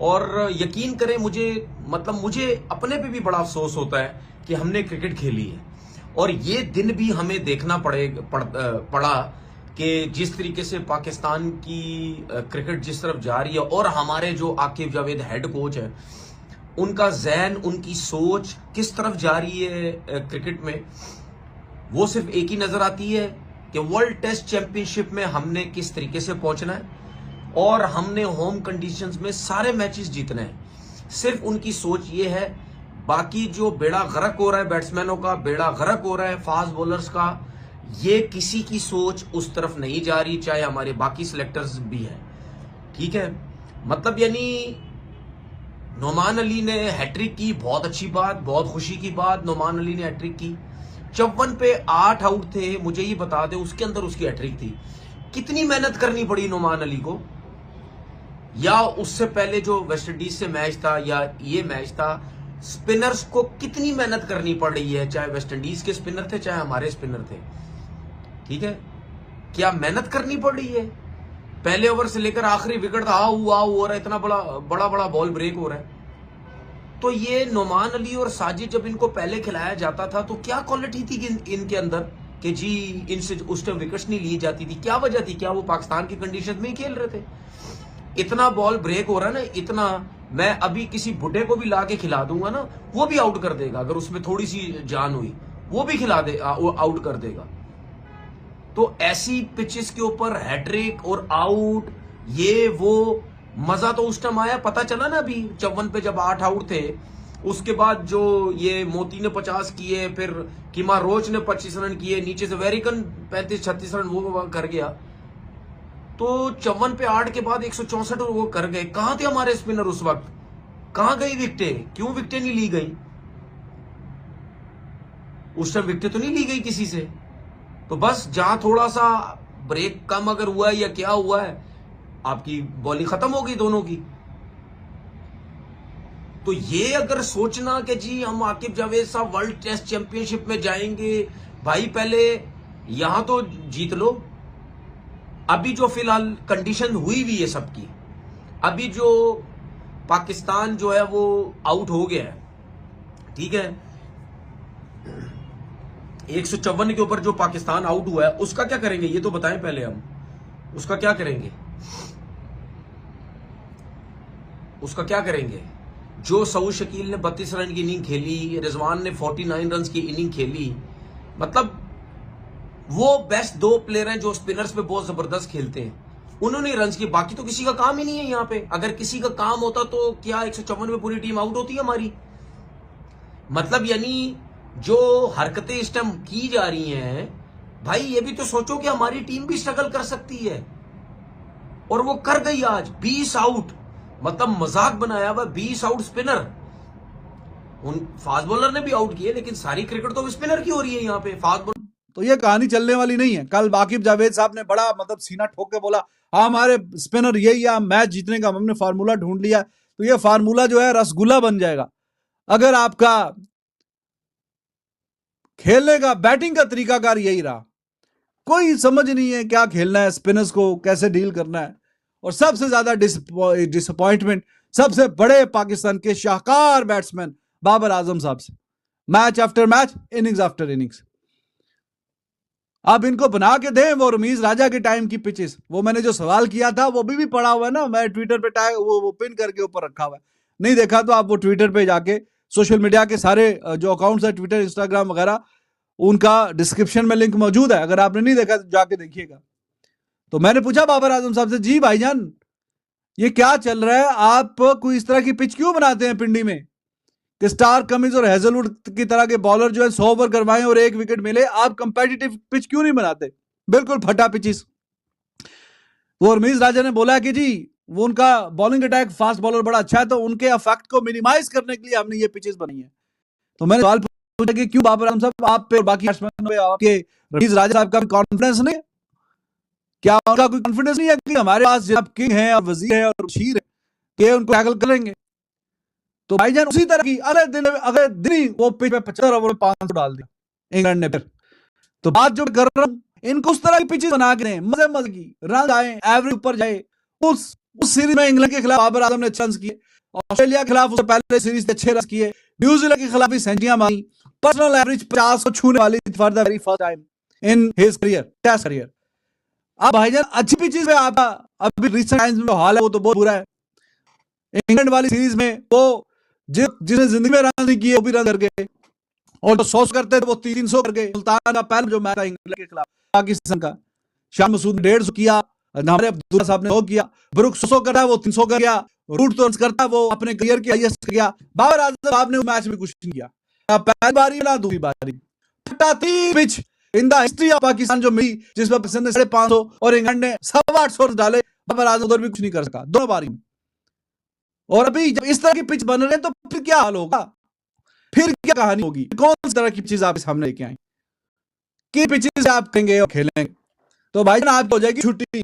और यकीन करें मुझे अपने पे भी बड़ा अफसोस होता है कि हमने क्रिकेट खेली है और ये दिन भी हमें देखना पड़ा कि जिस तरीके से पाकिस्तान की क्रिकेट जिस तरफ जा रही है और हमारे जो आकिब जावेद हेड कोच है उनका जहन, उनकी सोच किस तरफ जा रही है क्रिकेट में, वो सिर्फ एक ही नजर आती है कि वर्ल्ड टेस्ट चैंपियनशिप में हमने किस तरीके से पहुंचना है और हमने होम कंडीशंस में सारे मैचेस जीतने हैं। सिर्फ उनकी सोच ये है। बाकी जो बेड़ा गर्क हो रहा है बैट्समैनों का, बेड़ा गर्क हो रहा है फास्ट बॉलर्स का, ये किसी की सोच उस तरफ नहीं जा रही, चाहे हमारे बाकी सिलेक्टर्स भी हैं। ठीक है, मतलब यानी नोमान अली ने हैट्रिक की, बहुत अच्छी बात, बहुत खुशी की बात। नोमान अली ने हैट्रिक की, 54 पे 8 आउट थे, मुझे ये बता दे उसके अंदर उसकी हैट्रिक थी। कितनी मेहनत करनी पड़ी नोमान अली को, या उससे पहले जो वेस्ट इंडीज से मैच था या ये मैच था, स्पिनर्स को कितनी मेहनत करनी पड़ रही है, चाहे वेस्ट इंडीज के स्पिनर थे चाहे हमारे स्पिनर थे। ठीक है, क्या मेहनत करनी पड़ रही है। पहले ओवर से लेकर आखिरी विकेट था आओ हो रहा है, इतना बड़ा बॉल ब्रेक हो रहा है। तो ये नोमान अली और साजिद जब इनको पहले खिलाया जाता था तो क्या क्वालिटी थी इनके अंदर कि जी इनसे उस टाइम विकेट्स नहीं ली जाती थी, क्या वजह थी, क्या वो पाकिस्तान की कंडीशन में ही खेल रहे थे। इतना बॉल ब्रेक हो रहा है ना, इतना, मैं अभी किसी बुढ़े को भी ला के खिला दूंगा ना, वो भी आउट कर देगा। अगर उसमें थोड़ी सी जान हुई वो भी आउट कर देगा। तो ऐसी पिचेस के ऊपर हैट्रिक और आउट, ये वो मजा तो उस टाइम आया, पता चला ना अभी 54 पे जब 8 आउट थे, उसके बाद जो ये मोती ने 50 किए, फिर किमा रोच ने 25 रन किए, नीचे से वेरिकन 35-36 रन वो कर गया। तो 54 पे 8 के बाद 164 वो कर गए। कहां थे हमारे स्पिनर उस वक्त, कहां गई विकेटें, क्यों विकेटें नहीं ली गई उस टाइम, विकेटें तो नहीं ली गई किसी से। तो बस जहां थोड़ा सा ब्रेक कम अगर हुआ है या क्या हुआ है, आपकी बॉलिंग खत्म हो गई दोनों की। तो ये अगर सोचना कि जी हम आकिब जावेद साहब वर्ल्ड टेस्ट चैंपियनशिप में जाएंगे, भाई पहले यहां तो जीत लो। अभी जो फिलहाल कंडीशन हुई भी है सबकी, अभी जो पाकिस्तान जो है वो आउट हो गया है, ठीक है, 154 के ऊपर जो पाकिस्तान आउट हुआ है उसका क्या करेंगे ये तो बताएं पहले, हम उसका क्या करेंगे, उसका क्या करेंगे। जो सऊद शकील ने 32 रन की इनिंग खेली, रिजवान ने 49 रन की इनिंग खेली, मतलब वो बेस्ट 2 प्लेयर हैं जो स्पिनर्स पे बहुत जबरदस्त खेलते हैं, उन्होंने रन की, बाकी तो किसी का काम ही नहीं है यहाँ पे। अगर किसी का काम होता तो क्या 154 में पूरी टीम आउट होती है हमारी। मतलब यानी जो हरकतें इस टाइम की जा रही हैं, भाई ये भी तो सोचो कि हमारी टीम भी स्ट्रगल कर सकती है, और वो कर गई आज 20 आउट। मतलब मजाक बनाया हुआ 20 आउट स्पिनर, उन फास्ट बॉलर ने भी आउट किए, लेकिन सारी क्रिकेट तो स्पिनर की हो रही है यहाँ पे, फास्ट बॉलर। तो ये कहानी चलने वाली नहीं है। कल आकिब जावेद साहब ने बड़ा मतलब सीना ठोक के बोला हमारे स्पिनर यही है, मैच जीतने का हमने फार्मूला ढूंढ लिया। तो ये फार्मूला जो है रसगुल्ला बन जाएगा अगर आपका खेलने का, बैटिंग का तरीकाकार यही रहा। कोई समझ नहीं है क्या खेलना है, स्पिनर्स को कैसे डील करना है। और सबसे ज्यादा डिसअपॉइंटमेंट सबसे बड़े पाकिस्तान के शाहकार बैट्समैन बाबर आजम साहब से, match after match, innings after innings. अब इनको बना के दें वो रमीज राजा के टाइम की पिचेस। वो मैंने जो सवाल किया था वो भी पड़ा हुआ है ना, मैं ट्विटर पे टैग वो पिन करके ऊपर रखा हुआ है, नहीं देखा तो आप वो ट्विटर पे जाके, सोशल मीडिया के सारे जो अकाउंट्स है ट्विटर इंस्टाग्राम वगैरह, उनका डिस्क्रिप्शन में लिंक मौजूद है, अगर आपने नहीं देखा तो जाके देखिएगा। तो मैंने पूछा बाबर आजम साहब से, जी भाईजान ये क्या चल रहा है, आप कोई इस तरह की पिच क्यों बनाते हैं पिंडी में कि स्टार कमिंस और हेजलवुड की तरह के बॉलर जो है 100 ओवर करवाएं और 1 विकेट मिले, आप कंपेटिटिव पिच क्यों नहीं बनाते, बिल्कुल फटा पिचिस। वो रमीज राजा ने बोला कि जी वो उनका बॉलिंग अटैक फास्ट बॉलर बड़ा अच्छा है, तो उनके अफेक्ट को मिनिमाइज करने के लिए हमने ये पिचेस बनाई है। तो मैंने सवाल पूछा कि क्यों बाबर आजम साहब आप पे और बाकी बैट्समैनों पे आपके रमीज राजा साहब का कॉन्फिडेंस नहीं, क्या उनका कोई कॉन्फिडेंस नहीं है कि हमारे पास जनाब किंग है और वजीर है और बशीर है कि उनको टैकल करेंगे। तो भाईजान उसी तरह की अगले दिन ही वो पिच पे 75 ओवर में 500 डाल दिया इंग्लैंड ने। फिर तो बात जो कर रहा हूं, इनको उस तरह की पिचेस बना के दें, मजे की, रन आए, एवरेज ऊपर जाए, उस सीरीज में इंग्लैंड के खिलाफ बाबर आजम ने अच्छे रन किए, ऑस्ट्रेलिया के खिलाफ उससे पहले सीरीज में अच्छे रन किए, न्यूजीलैंड के खिलाफ भी सेंचुरियां मारी, पर्सनल एवरेज 50 को छूने वाली for the very first time in his career, test career. अब भाईजान अच्छी पिचेस में आपका अभी रिसेंट टाइम्स में हाल है वो तो बहुत बुरा है। इंग्लैंड वाली सीरीज में वो जिसने जिंदगी में रन नहीं किए वो भी रन कर गए, और जो 100 करते थे वो 300 कर गए। सुल्तान का पहला जो मैच था इंग्लैंड के खिलाफ पाकिस्तान का, शान मसूद ने 150 किया, हमारे अब्दुल्ला साहब ने 100 किया, ब्रुक्स 100 करता है वो 300 कर गया, रूट तो करता है वो अपने करियर के हाईएस्ट गया। बाबर आजम आपने मैच में कुछ नहीं किया, ना पहली बारी ना दूसरी बारी, pitch in the history of Pakistan जो मिली जिसमें पाकिस्तान ने 550 और इंग्लैंड ने 850 डाले, बाबर आजम उधर भी कुछ नहीं कर सका दोनों बारी में। और अभी जब इस तरह की पिच बन रहे हैं तो फिर क्या हाल होगा, फिर क्या कहानी होगी, कौन सी तरह की चीज आप सामने लेके आए कि पिचेस आप कहेंगे और खेलेंगे तो भाईजान आप हो जाएगी छुट्टी।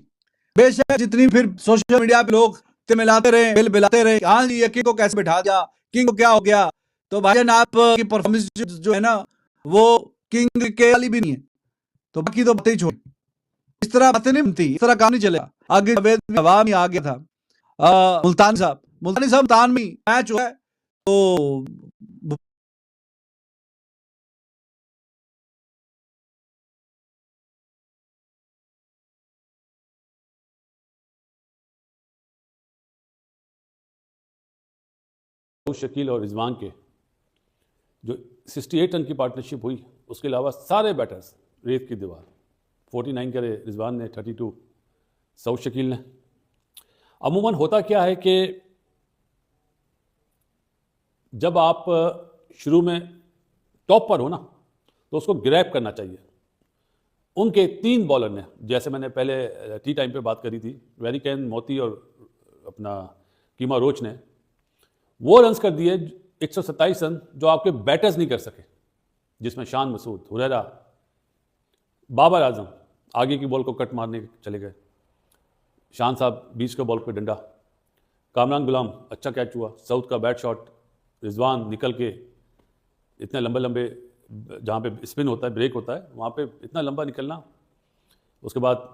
बेशक जितनी फिर सोशल मीडिया पे लोग मिलाते रहे, बिल बिलाते रहे, हाँ जी ये किंग को कैसे बैठा दिया, किंग को क्या हो गया, तो भाईजान आपकी परफॉर्मेंस जो है ना वो किंग के वाली भी नहीं है, तो बाकी तो बातें ही छोड़, इस तरह बातें नहीं बनती, इस तरह काम नहीं चलेगा। आगे हवा में आ गया था मुल्तानी साहब मुल्तान में मैच हुआ है तो शकील और रिजवान के जो 68 रन की पार्टनरशिप हुई, उसके अलावा सारे बैटर्स रेत की दीवार, 49 करे रिजवान ने, 32 सऊद शकील ने। अमूमन होता क्या है कि जब आप शुरू में टॉप पर हो ना तो उसको ग्रैब करना चाहिए। उनके 3 बॉलर ने, जैसे मैंने पहले टी टाइम पे बात करी थी, वेरिकैन, मोती और अपना कीमा रोच ने वो रन्स कर दिए 127 रन जो आपके बैटर्स नहीं कर सके, जिसमें शान मसूद, हुरैरा, बाबर आजम आगे की बॉल को कट मारने चले गए, शान साहब बीच के बॉल पे डंडा, कामरान गुलाम अच्छा कैच हुआ, साउथ का बैट शॉट, रिजवान निकल के इतने लंबे लंबे जहाँ पे स्पिन होता है, ब्रेक होता है, वहाँ पे इतना लंबा निकलना। उसके बाद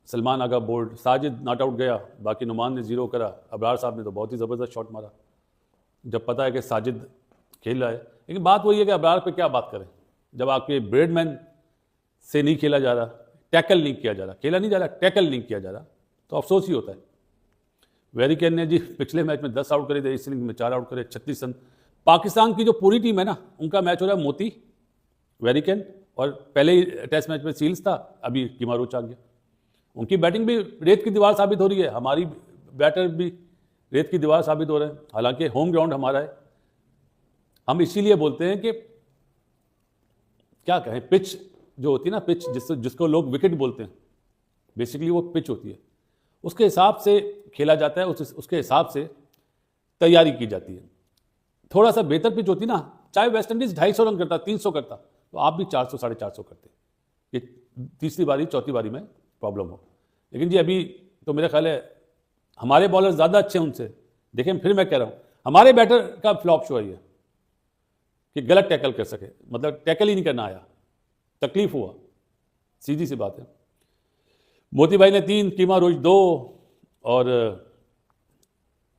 सलमान आगा बोल्ड, साजिद नॉट आउट गया, बाकी नुमान ने 0 करा, अबरार साहब ने तो बहुत ही ज़बरदस्त शॉट मारा जब पता है कि साजिद खेल रहा है। लेकिन बात वही है कि अबरार पे क्या बात करें जब आपके ब्रेडमैन से नहीं खेला जा रहा, टैकल नहीं किया जा रहा, खेला नहीं जा रहा, टैकल नहीं किया जा रहा, तो अफसोस ही होता है। वेरिकैन ने जी पिछले मैच में 10 आउट करे थे, इस इनिंग में 4 आउट करे, 36 रन। पाकिस्तान की जो पूरी टीम है ना, उनका मैच हो रहा है मोती, वेरिकैन, और पहले ही टेस्ट मैच में सील्स था, अभी कीमा रोच आ गया। उनकी बैटिंग भी रेत की दीवार साबित हो रही है, हमारी बैटर भी रेत की दीवार साबित हो रहे हैं। हालांकि होम ग्राउंड हमारा है, हम इसीलिए बोलते हैं कि क्या कहें, पिच जो होती है ना, पिच जिसको लोग विकेट बोलते हैं, बेसिकली वो पिच होती है, उसके हिसाब से खेला जाता है, उसके हिसाब से तैयारी की जाती है। थोड़ा सा बेहतर पिच होती ना, चाहे वेस्ट इंडीज 250 रन करता, 300 करता, तो आप भी 400 450 करते, ये तीसरी बारी चौथी बारी में प्रॉब्लम हो। लेकिन जी अभी तो मेरा ख्याल है हमारे बॉलर ज़्यादा अच्छे हैं उनसे। देखें, फिर मैं कह रहा हूँ, हमारे बैटर का फ्लॉप शो है ये कि गलत टैकल कर सके, मतलब टैकल ही नहीं करना आया, तकलीफ हुआ, सीधी सी बात है। मोती भाई ने 3, कीमा रोज 2 और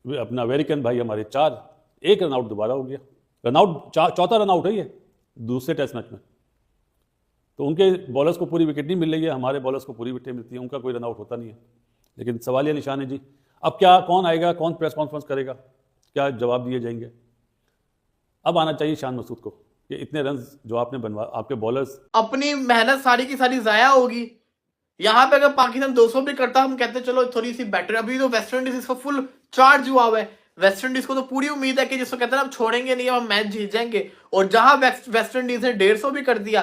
अपना वेरिकन भाई हमारे 4, 1 रन आउट दोबारा हो गया। रनआउट चौथा रन आउट है ये दूसरे टेस्ट मैच में, तो उनके बॉलर्स को पूरी विकेट नहीं मिल रही है, हमारे बॉलर्स को पूरी विकेट मिलती है, उनका कोई रन आउट होता नहीं है। लेकिन सवालिया निशान है जी, अब क्या, कौन आएगा, कौन प्रेस कॉन्फ्रेंस करेगा, क्या जवाब दिए जाएंगे। अब आना चाहिए शान मसूद को कि इतने रन जो आपने बनवा, आपके बॉलर्स, अपनी मेहनत सारी की सारी जाया होगी। यहाँ पे अगर पाकिस्तान 200 भी करता, हम कहते चलो थोड़ी सी बेटर। अभी तो वेस्ट इंडीज इसका फुल चार्ज हुआ हुआ है, वेस्ट इंडीज को तो पूरी उम्मीद है कि जिसको कहते हैं हम छोड़ेंगे नहीं, हम मैच जीत जाएंगे। और जहां वेस्ट इंडीज ने 150 भी कर दिया,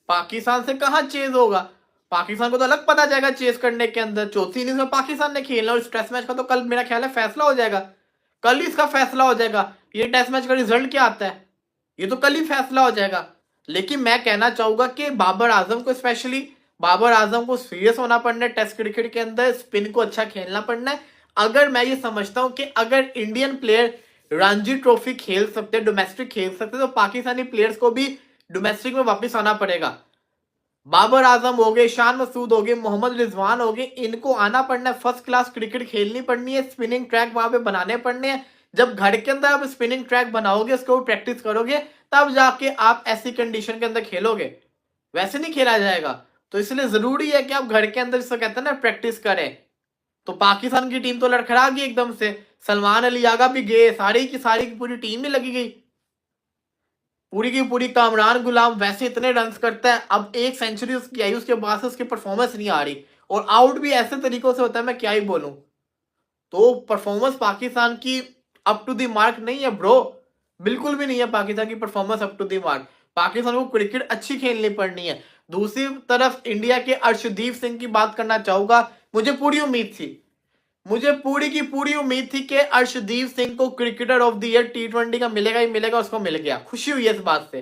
पाकिस्तान से कहां चेज होगा। पाकिस्तान को तो अलग पता जाएगा चेस करने के अंदर। चौथी इनिंग्स में पाकिस्तान ने खेलना, और इस टेस्ट मैच का तो कल मेरा ख्याल है फैसला हो जाएगा, कल ही इसका फैसला हो जाएगा। ये टेस्ट मैच का रिजल्ट क्या आता है ये तो कल ही फैसला हो जाएगा। लेकिन मैं कहना चाहूंगा कि बाबर आजम को, स्पेशली बाबर आजम को सीरियस होना पड़ना है टेस्ट क्रिकेट के अंदर, स्पिन को अच्छा खेलना पड़ना है। अगर मैं ये समझता हूं कि अगर इंडियन प्लेयर रणजी ट्रॉफी खेल सकते, डोमेस्टिक खेल सकते, तो पाकिस्तानी प्लेयर्स को भी डोमेस्टिक में वापस आना पड़ेगा। बाबर आजम हो गए, शान मसूद हो गए, मोहम्मद रिजवान हो गए, इनको आना पड़ना है, फर्स्ट क्लास क्रिकेट खेलनी पड़नी है, स्पिनिंग ट्रैक वहां पे बनाने पड़ने हैं। जब घर के अंदर आप स्पिनिंग ट्रैक बनाओगे, उसको प्रैक्टिस करोगे, तब जाके आप ऐसी कंडीशन के अंदर खेलोगे, वैसे नहीं खेला जाएगा। तो इसलिए जरूरी है कि आप घर के अंदर, जिसको कहते हैं ना, प्रैक्टिस करें। तो पाकिस्तान की टीम तो लड़खड़ा गई एकदम से, सलमान अली आगा भी गए, सारी की पूरी टीम ही लगी गई, पूरी की पूरी। कामरान गुलाम वैसे इतने रन करता है, अब 1 सेंचुरी उसकी आई, उसके बाद से उसकी परफॉर्मेंस नहीं आ रही, और आउट भी ऐसे तरीकों से होता है, मैं क्या ही बोलूं। तो परफॉर्मेंस पाकिस्तान की अप टू द मार्क नहीं है ब्रो, बिल्कुल भी नहीं है पाकिस्तान की performance up to the mark. Pakistan को क्रिकेट अच्छी खेलनी पड़नी है। दूसरी तरफ इंडिया के अर्शदीप सिंह की बात करना चाहूंगा। मुझे पूरी उम्मीद थी, मुझे पूरी की पूरी उम्मीद थी कि अर्शदीप सिंह को cricketer of the year T20 का मिलेगा ही मिलेगा, उसको मिल गया। खुशी हुई है इस बात से,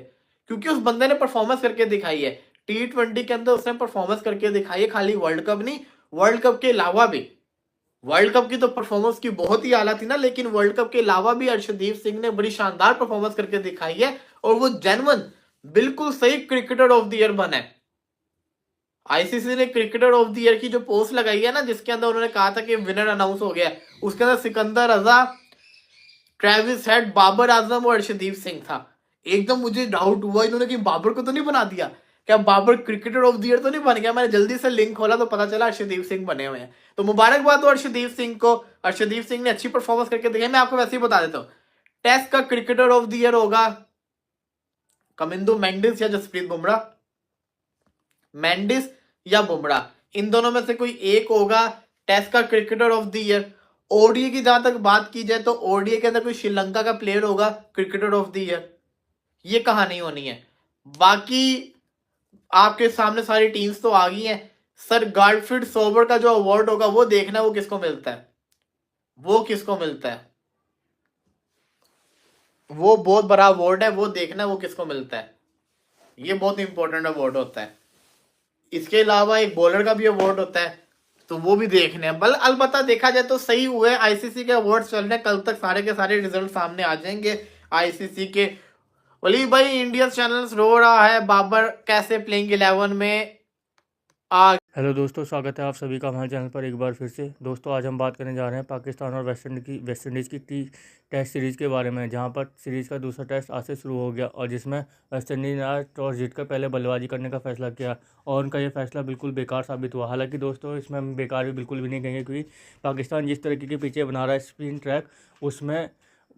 क्योंकि उस बंदे ने परफॉर्मेंस करके दिखाई है। T20 के अंदर उसने परफॉर्मेंस करके दिखाई है, खाली वर्ल्ड कप नहीं, वर्ल्ड कप के अलावा भी। वर्ल्ड कप की तो परफॉर्मेंस की बहुत ही आला थी ना, लेकिन वर्ल्ड कप के अलावा भी अर्शदीप सिंह ने बड़ी शानदार परफॉर्मेंस करके दिखाई है, और वो जेन्युइन बिल्कुल सही क्रिकेटर ऑफ द ईयर बना है। आईसीसी ने क्रिकेटर ऑफ द ईयर की जो पोस्ट लगाई है ना, जिसके अंदर उन्होंने कहा था कि विनर अनाउंस हो गया, उसके अंदर सिकंदर रजा, ट्रेविस हेड, बाबर आजम और अर्शदीप सिंह था। एकदम मुझे डाउट हुआ इन्होंने कि बाबर को तो नहीं बना दिया, क्या Babar cricketer of the year तो नहीं बन गया। मैंने जल्दी से लिंक खोला तो पता चला अर्शदीप सिंह बने हुए हैं। तो मुबारकबाद हो अर्शदीप सिंह को, अर्शदीप सिंह ने अच्छी परफॉर्मेंस करके दिखाई। मैं आपको वैसे ही बता देता हूँ, टेस्ट का क्रिकेटर ऑफ द ईयर होगा कमिंदो मेंडिस या जसप्रीत बुमराह, मेंडिस या बुमराह, इन दोनों में से कोई एक होगा टेस्ट का cricketer of the year. ODI की जहां तक बात की जाए तो ओडीआई के अंदर कोई श्रीलंका का प्लेयर होगा क्रिकेटर ऑफ द ईयर, ये कहानी होनी है। बाकी आपके सामने सारी टीम्स तो आ गई हैं। सर गार्डफील्ड सोबर का जो अवार्ड होगा वो देखना वो किसको मिलता है, वो किसको मिलता है, वो बहुत बड़ा अवार्ड है, वो देखना वो किसको मिलता है, ये बहुत इंपॉर्टेंट अवार्ड होता है। इसके अलावा एक बॉलर का भी अवार्ड होता है, तो वो भी देखने हैं। बल अलबत्ता देखा जाए तो सही हुए, आईसीसी के अवार्ड चल रहे हैं, कल तक सारे के सारे रिजल्ट सामने आ जाएंगे आईसीसी के। वली भाई इंडियन चैनल्स रो रहा है, बाबर कैसे प्लेइंग 11 में आ। हेलो दोस्तों, स्वागत है आप सभी का हमारे चैनल पर एक बार फिर से। दोस्तों आज हम बात करने जा रहे हैं पाकिस्तान और वेस्ट इंडीज़ की टेस्ट सीरीज़ के बारे में, जहां पर सीरीज़ का दूसरा टेस्ट आज से शुरू हो गया और जिसमें वेस्ट इंडीज़ ने आज टॉस जीतकर पहले बल्लेबाजी करने का फैसला किया और उनका ये फैसला बिल्कुल बेकार साबित हुआ। हालांकि दोस्तों इसमें हम बेकार भी बिल्कुल भी नहीं कहेंगे, क्योंकि पाकिस्तान जिस तरीके के पीछे बना रहा है स्पिन ट्रैक, उसमें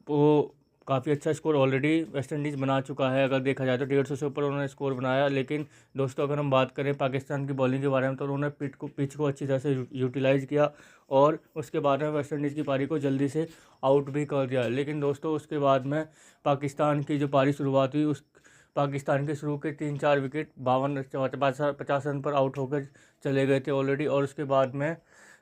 वो काफ़ी अच्छा स्कोर ऑलरेडी वेस्ट इंडीज़ बना चुका है। अगर देखा जाए तो 150 से ऊपर उन्होंने स्कोर बनाया। लेकिन दोस्तों अगर हम बात करें पाकिस्तान की बॉलिंग के बारे में, तो उन्होंने पिच को अच्छी तरह से यूटिलाइज़ किया और उसके बाद में वेस्ट इंडीज़ की पारी को जल्दी से आउट भी कर दिया। लेकिन दोस्तों उसके बाद में पाकिस्तान की जो पारी शुरुआत हुई, उस पाकिस्तान के शुरू के 3-4 विकेट 50 रन पर आउट होकर चले गए थे ऑलरेडी। और उसके बाद में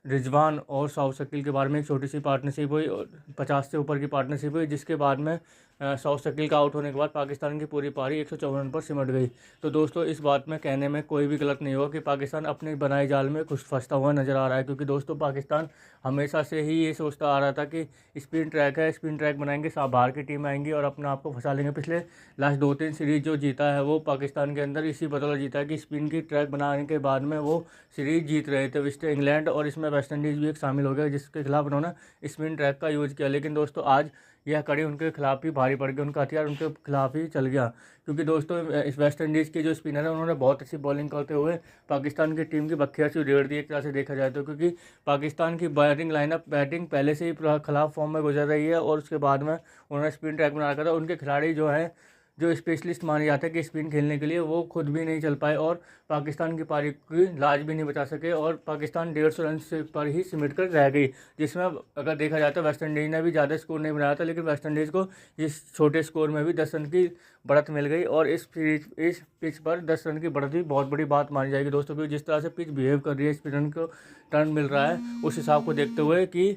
रिजवान और साउथ शकील के बारे में एक छोटी सी पार्टनरशिप हुई और 50 से ऊपर की पार्टनरशिप हुई, जिसके बाद में साउथ शकील का आउट होने के बाद पाकिस्तान की पूरी पारी 154 रन पर सिमट गई। तो दोस्तों इस बात में कहने में कोई भी गलत नहीं होगा कि पाकिस्तान अपने बनाए जाल में कुछ फंसता हुआ नज़र आ रहा है, क्योंकि दोस्तों पाकिस्तान हमेशा से ही ये सोचता आ रहा था कि स्पिन ट्रैक है, स्पिन ट्रैक बनाएंगे, बाहर की टीम आएंगी और अपने आप को फंसा लेंगे। पिछले लास्ट 2-3 सीरीज़ जो जीता है वो पाकिस्तान के अंदर इसी बदौलत जीता है कि स्पिन की ट्रैक बनाने के बाद में वो सीरीज़ जीत रहे थे। वेस्ट इंग्लैंड और इसमें वेस्ट इंडीज़ भी एक शामिल हो गया, जिसके खिलाफ उन्होंने स्पिन ट्रैक का यूज़ किया। लेकिन दोस्तों आज यह कड़ी उनके खिलाफ ही भारी पड़ गई, उनका हथियार उनके खिलाफ ही चल गया, क्योंकि दोस्तों इस वेस्ट इंडीज़ के जो स्पिनर है उन्होंने बहुत अच्छी बॉलिंग करते हुए पाकिस्तान की टीम की बखिया से उड़ेड़ दी एक तरह से देखा जाए तो। क्योंकि पाकिस्तान की बैटिंग पहले से ही खिलाफ फॉर्म में गुजर रही है और उसके बाद में उन्होंने स्पिन ट्रैक बना रखा था। उनके खिलाड़ी जो हैं, जो स्पेशलिस्ट माने जाते हैं कि स्पिन खेलने के लिए, वो खुद भी नहीं चल पाए और पाकिस्तान की पारी की लाज भी नहीं बचा सके और पाकिस्तान 150 रन से पर ही सिमट कर रह गई। जिसमें अगर देखा जाए तो वेस्ट इंडीज़ ने भी ज़्यादा स्कोर नहीं बनाया था, लेकिन वेस्ट इंडीज़ को इस छोटे स्कोर में भी 10 रन की बढ़त मिल गई और इस पिच पर 10 रन की बढ़त भी बहुत बड़ी बात मानी जाएगी दोस्तों, क्योंकि जिस तरह से पिच बिहेव कर रही है, स्पिनर को टर्न मिल रहा है, उस हिसाब को देखते हुए कि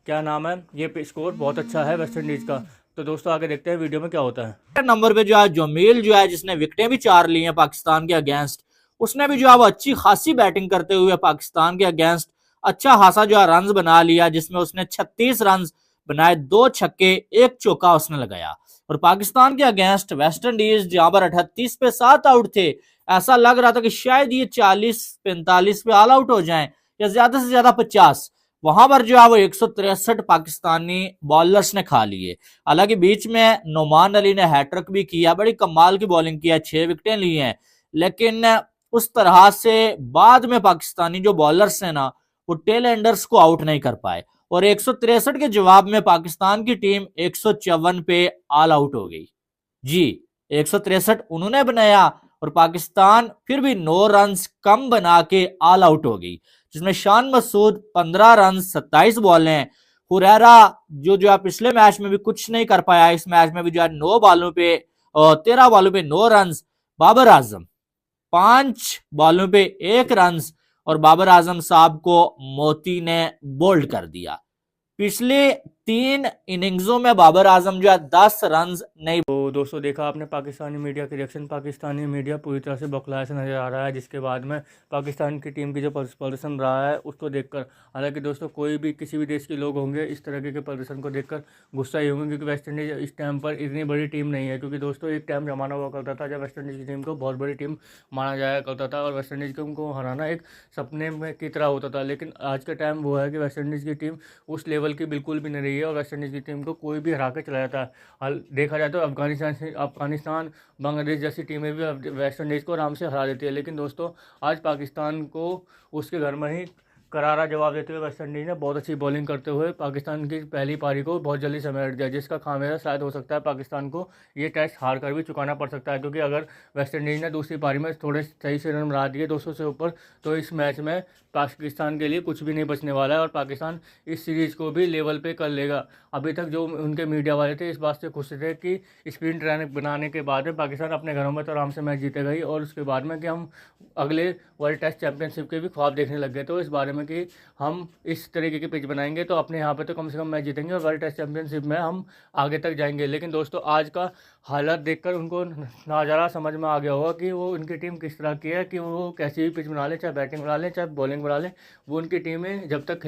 क्या नाम है, ये स्कोर बहुत अच्छा है वेस्ट इंडीज़ का। तो दोस्तों आगे देखते हैं वीडियो में क्या होता है। नंबर पे जो है जोमेल जो है, जिसने विकेटें भी 4 ली हैं पाकिस्तान के अगेंस्ट, उसने भी जो है वो अच्छी खासी बैटिंग करते हुए पाकिस्तान के अगेंस्ट अच्छा खासा जो है रन बना लिया, जिसमें उसने 36 रन बनाए, 2 छक्के 1 चौका उसने लगाया। और पाकिस्तान के अगेंस्ट वेस्ट इंडीज जहां पर 38 पे 7 आउट थे, ऐसा लग रहा था कि शायद ये 40-45 पे ऑल आउट हो जाएं या ज्यादा से ज्यादा 50। वहां पर जो है वो 163 पाकिस्तानी बॉलर्स ने खा लिए। हालांकि बीच में नोमान अली ने हैट्रिक भी किया, बड़ी कमाल की बॉलिंग किया, 6 विकेटें ली हैं, लेकिन उस तरह से बाद में पाकिस्तानी जो बॉलर्स हैं ना वो टेल एंडर्स को आउट नहीं कर पाए और 163 के जवाब में पाकिस्तान की टीम 154 पे ऑल आउट हो गई। जी 163 उन्होंने बनाया और पाकिस्तान फिर भी 9 रन कम बना के ऑल आउट हो गई, जिसमें शान मसूद 15 रन 27 बॉलें, हुरैरा जो है पिछले मैच में भी कुछ नहीं कर पाया, इस मैच में भी जो है 13 बॉलों पे 9 रन, बाबर आजम 5 बॉलों पे 1 रन और बाबर आजम साहब को मोती ने बोल्ड कर दिया। पिछले 3 इनिंग्सों में बाबर आजम जो है 10 रन नहीं। तो दोस्तों देखा आपने पाकिस्तानी मीडिया के रिएक्शन। पाकिस्तानी मीडिया पूरी तरह से बौखलाया से नज़र आ रहा है, जिसके बाद में पाकिस्तान की टीम की जो प्रदर्शन रहा है उसको देखकर, हालांकि दोस्तों कोई भी किसी भी देश के लोग होंगे इस तरह के प्रदर्शन को देखकर गुस्सा ही होंगे, क्योंकि वेस्ट इंडीज़ इस टाइम पर इतनी बड़ी टीम नहीं है। क्योंकि दोस्तों एक टाइम जमाना हुआ करता था जब वेस्ट इंडीज़ की टीम को बहुत बड़ी टीम माना जाया करता था और वेस्ट इंडीज़ को हराना एक सपने में की तरह होता था। लेकिन आज का टाइम वो है कि वेस्ट इंडीज़ की टीम उस लेवल की बिल्कुल भी नहीं रही है और वेस्ट इंडीज़ की टीम को कोई भी हरा के चला जाता है। हाल देखा जाए तो अफगानिस्तान बांग्लादेश जैसी टीमें भी वेस्ट इंडीज़ को आराम से हरा देती है। लेकिन दोस्तों आज पाकिस्तान को उसके घर में ही करारा जवाब देते हुए वेस्ट इंडीज़ ने बहुत अच्छी बॉलिंग करते हुए पाकिस्तान की पहली पारी को बहुत जल्दी समेट दिया, जिसका खामियाजा शायद हो सकता है पाकिस्तान को ये टेस्ट हार कर भी चुकाना पड़ सकता है। क्योंकि अगर वेस्ट इंडीज़ ने दूसरी पारी में थोड़े सही से रन बना दिए 200 से ऊपर, तो इस मैच में पाकिस्तान के लिए कुछ भी नहीं बचने वाला है और पाकिस्तान इस सीरीज़ को भी लेवल पे कर लेगा। अभी तक जो उनके मीडिया वाले थे इस बात से खुश थे कि स्पिन ट्रेन बनाने के बाद में पाकिस्तान अपने घरों में तो आराम से मैच जीतेगा ही, और उसके बाद में कि हम अगले वर्ल्ड टेस्ट चैंपियनशिप के भी ख्वाब देखने लग गए। तो इस बारे में कि हम इस तरीके के पिच बनाएंगे तो अपने यहाँ पे तो कम से कम मैच जीतेंगे और वर्ल्ड टेस्ट चैंपियनशिप में हम आगे तक जाएंगे। लेकिन दोस्तों आज का हालत देखकर उनको नज़ारा समझ में आ गया होगा कि वो उनकी टीम किस तरह की है, कि वो कैसी भी पिच बना ले, चाहे बैटिंग बना ले चाहे बॉलिंग बना ले, वो उनकी टीमें जब तक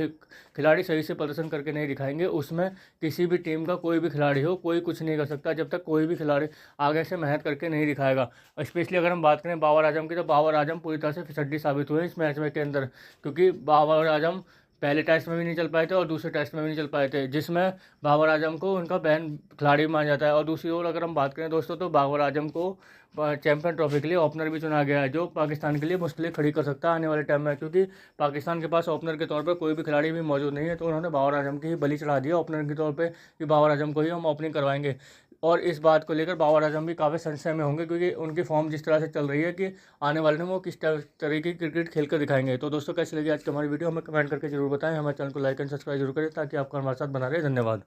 खिलाड़ी सही से प्रदर्शन करके नहीं दिखाएंगे उसमें किसी भी टीम का कोई भी खिलाड़ी हो कोई कुछ नहीं कर सकता जब तक कोई भी खिलाड़ी आगे से मेहनत करके नहीं दिखाएगा। स्पेशली अगर हम बात करें बाबर आजम की, तो बाबर आजम पूरी तरह से फिसड्डी साबित हुए इस मैच में के अंदर, क्योंकि बाबर आजम पहले टेस्ट में भी नहीं चल पाए थे और दूसरे टेस्ट में भी नहीं चल पाए थे, जिसमें बाबर आजम को उनका बहन खिलाड़ी माना जाता है। और दूसरी ओर अगर हम बात करें दोस्तों, तो बाबर आजम को चैंपियन ट्रॉफी के लिए ओपनर भी चुना गया है, जो पाकिस्तान के लिए मुश्किलें खड़ी कर सकता है आने वाले टाइम में, क्योंकि पाकिस्तान के पास ओपनर के तौर पर कोई भी खिलाड़ी भी मौजूद नहीं है। तो उन्होंने बाबर आजम की ही बलि चढ़ा दिया ओपनर के तौर पर कि बाबर आजम को ही हम ओपनिंग करवाएंगे। और इस बात को लेकर बाबर आजम भी काफ़ी संशय में होंगे, क्योंकि उनकी फॉर्म जिस तरह से चल रही है कि आने वाले में वो किस तरीके की क्रिकेट खेल कर दिखाएंगे। तो दोस्तों कैसी लगी आज की हमारी वीडियो हमें कमेंट करके जरूर बताएं, हमारे चैनल को लाइक एंड सब्सक्राइब जरूर करें ताकि आपका हमारे साथ बना रहे। धन्यवाद।